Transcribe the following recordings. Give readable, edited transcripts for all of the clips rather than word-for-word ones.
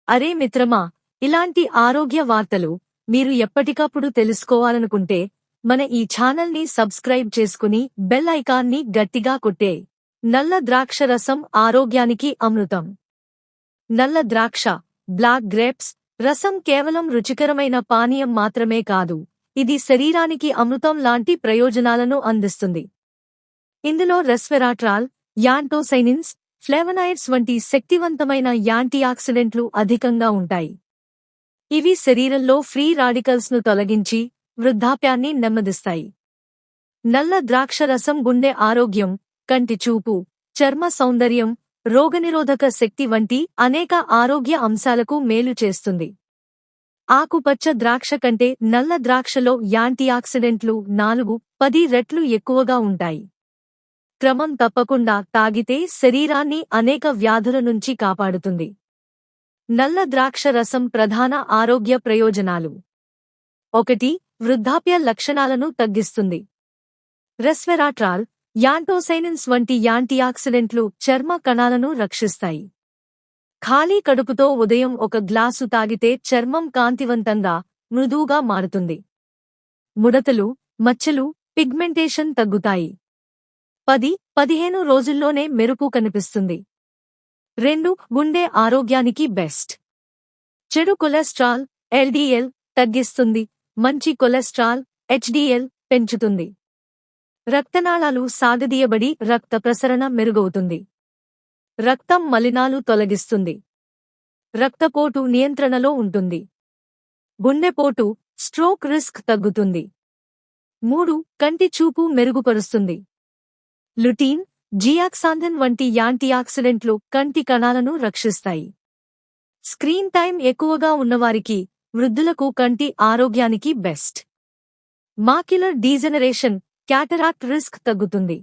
అరే మిత్రమా, ఇలాంటి ఆరోగ్య వార్తలు మీరు ఎప్పటికప్పుడు తెలుసుకోవాలనుకుంటే మన ఈ ఛానల్ని సబ్స్క్రైబ్ చేసుకుని బెల్ ఐకాన్ని గట్టిగా కొట్టే. నల్ల ద్రాక్ష రసం ఆరోగ్యానికి అమృతం. నల్ల ద్రాక్ష, బ్లాక్ గ్రేప్స్ రసం కేవలం రుచికరమైన పానీయం మాత్రమే కాదు, ఇది శరీరానికి అమృతం లాంటి ప్రయోజనాలను అందిస్తుంది. ఇందులో రెస్వెరాట్రాల్, యాంటోసైనిన్స్, ఫ్లేవనాయిడ్స్ వంటి శక్తివంతమైన యాంటీఆక్సిడెంట్లు అధికంగా ఉంటాయి. ఇవి శరీరంలో ఫ్రీ రాడికల్స్ను తొలగించి వృద్ధాప్యాన్ని నెమ్మదిస్తాయి. నల్ల ద్రాక్ష రసం గుండె ఆరోగ్యం, కంటి చూపు, చర్మ సౌందర్యం, రోగనిరోధక శక్తి వంటి అనేక ఆరోగ్య అంశాలకు మేలు చేస్తుంది. ఆకుపచ్చ ద్రాక్ష కంటే నల్ల ద్రాక్షలో యాంటీఆక్సిడెంట్లు 4-10 రెట్లు ఎక్కువగా ఉంటాయి. క్రమం తప్పకుండా తాగితే శరీరాన్ని అనేక వ్యాధుల నుంచి కాపాడుతుంది. నల్ల ద్రాక్ష రసం ప్రధాన ఆరోగ్య ప్రయోజనాలు. 1. వృద్ధాప్య లక్షణాలను తగ్గిస్తుంది. రెస్వెరాట్రాల్, యాంటోసైనిన్స్ వంటి యాంటీఆక్సిడెంట్లు చర్మ కణాలను రక్షిస్తాయి. ఖాళీ కడుపుతో ఉదయం 1 గ్లాసు తాగితే చర్మం కాంతివంతంగా, మృదువుగా మారుతుంది. ముడతలు, మచ్చలు, పిగ్మెంటేషన్ తగ్గుతాయి. 10-15 రోజుల్లోనే మెరుపు కనిపిస్తుంది. 2. గుండె ఆరోగ్యానికి బెస్ట్. చెడు కొలెస్ట్రాల్, LDL తగ్గిస్తుంది, మంచి కొలెస్ట్రాల్, HDL పెంచుతుంది. రక్తనాళాలు సాగదీయబడి రక్త ప్రసరణ మెరుగవుతుంది. రక్తం మలినాలు తొలగిస్తుంది. రక్తపోటు నియంత్రణలో ఉంటుంది. గుండెపోటు, స్ట్రోక్ రిస్క్ తగ్గుతుంది. 3. కంటి చూపు మెరుగుపరుస్తుంది. లుటీన్, జియాక్సాంథిన్ వంటి యాంటీఆక్సిడెంట్లు కంటి కణాలను రక్షిస్తాయి. స్క్రీన్ టైం ఎక్కువగా ఉన్నవారికి, వృద్ధులకు కంటి ఆరోగ్యానికి best. Macular degeneration, cataract risk తగ్గుతుంది.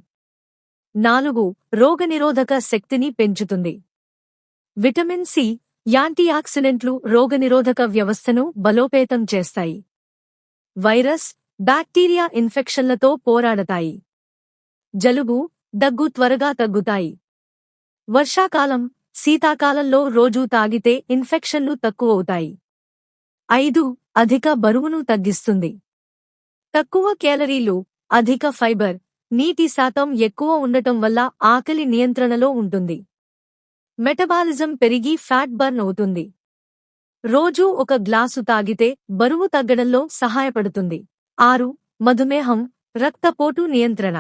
4. రోగనిరోధక శక్తిని పెంచుతుంది. విటమిన్ సి, యాంటీఆక్సిడెంట్లు రోగనిరోధక వ్యవస్థను బలోపేతం చేస్తాయి. వైరస్, బ్యాక్టీరియా ఇన్ఫెక్షన్లతో పోరాడతాయి. జలుబు, దగ్గు త్వరగా తగ్గుతాయి. వర్షాకాలం, శీతాకాలంలో రోజూ తాగితే ఇన్ఫెక్షన్లు తక్కువవుతాయి. 5. అధిక బరువును తగ్గిస్తుంది. తక్కువ కేలరీలు, అధిక ఫైబర్, నీటి శాతం ఎక్కువ ఉండటం వల్ల ఆకలి నియంత్రణలో ఉంటుంది. మెటబాలిజం పెరిగి ఫ్యాట్ బర్న్ అవుతుంది. రోజూ 1 గ్లాసు తాగితే బరువు తగ్గడంలో సహాయపడుతుంది. 6. మధుమేహం, రక్తపోటు నియంత్రణ.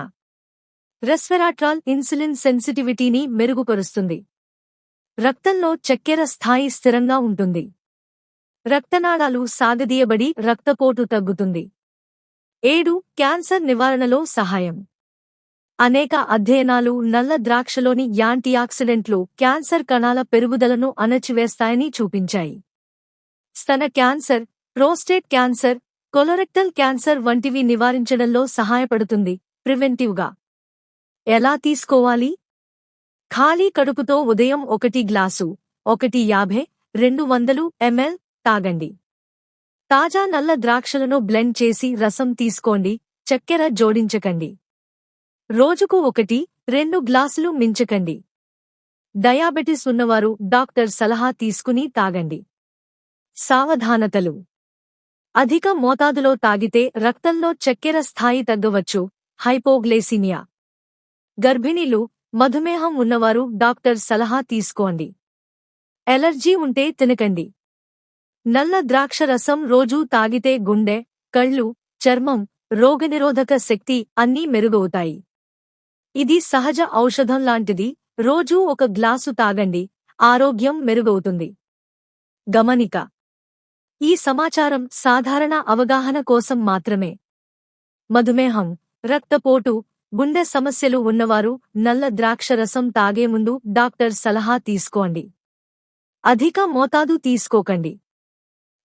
రెస్వెరాట్రాల్ ఇన్సులిన్ సెన్సిటివిటీని మెరుగుపరుస్తుంది. రక్తంలో చక్కెర స్థాయి స్థిరంగా ఉంటుంది. రక్తనాళాలు సాగదీయబడి రక్తపోటు తగ్గుతుంది. 7. క్యాన్సర్ నివారణలో సహాయం. అనేక అధ్యయనాలు నల్ల ద్రాక్షలోని యాంటీఆక్సిడెంట్లు క్యాన్సర్ కణాల పెరుగుదలను అణచివేస్తాయని చూపించాయి. స్తన cancer, prostate cancer, colorectal cancer వంటివి నివారించడంలో సహాయపడుతుంది. ప్రివెంటివ్గా ఎలా తీసుకోవాలి? ఖాళీ కడుపుతో ఉదయం 1 గ్లాసు, 150-200 ml తాగండి. తాజా నల్ల ద్రాక్షలను బ్లెండ్ చేసి రసం తీసుకోండి, చక్కెర జోడించకండి. రోజుకు 1-2 గ్లాసులు మించకండి. డయాబెటిస్ ఉన్నవారు డాక్టర్ సలహా తీసుకుని తాగండి. సావధానతలు. అధిక మోతాదులో తాగితే రక్తంలో చక్కెర స్థాయి తగ్గవచ్చు, హైపోగ్లైసీమియా. గర్భిణీలు, మధుమేహం ఉన్నవారు డాక్టర్ సలహా తీసుకోండి. ఎలర్జీ ఉంటే తినకండి. నల్ల ద్రాక్ష రసం రోజూ తాగితే గుండె, కళ్ళు, చర్మం, రోగనిరోధక శక్తి అన్నీ మెరుగవుతాయి. ఇది సహజ ఔషధం లాంటిది. రోజూ 1 గ్లాసు తాగండి, ఆరోగ్యం మెరుగవుతుంది. గమనిక: ఈ సమాచారం సాధారణ అవగాహన కోసం మాత్రమే. మధుమేహం, రక్తపోటు, గుండె సమస్యలు ఉన్నవారు నల్ల ద్రాక్ష రసం తాగే ముందు డాక్టర్ సలహా తీసుకోండి. అధిక మోతాదు తీసుకోకండి.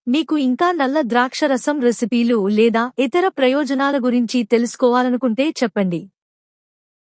మీకు ఇంకా నల్ల ద్రాక్ష రసం రెసిపీలు లేదా ఇతర ప్రయోజనాల గురించి తెలుసుకోవాలనుకుంటే చెప్పండి.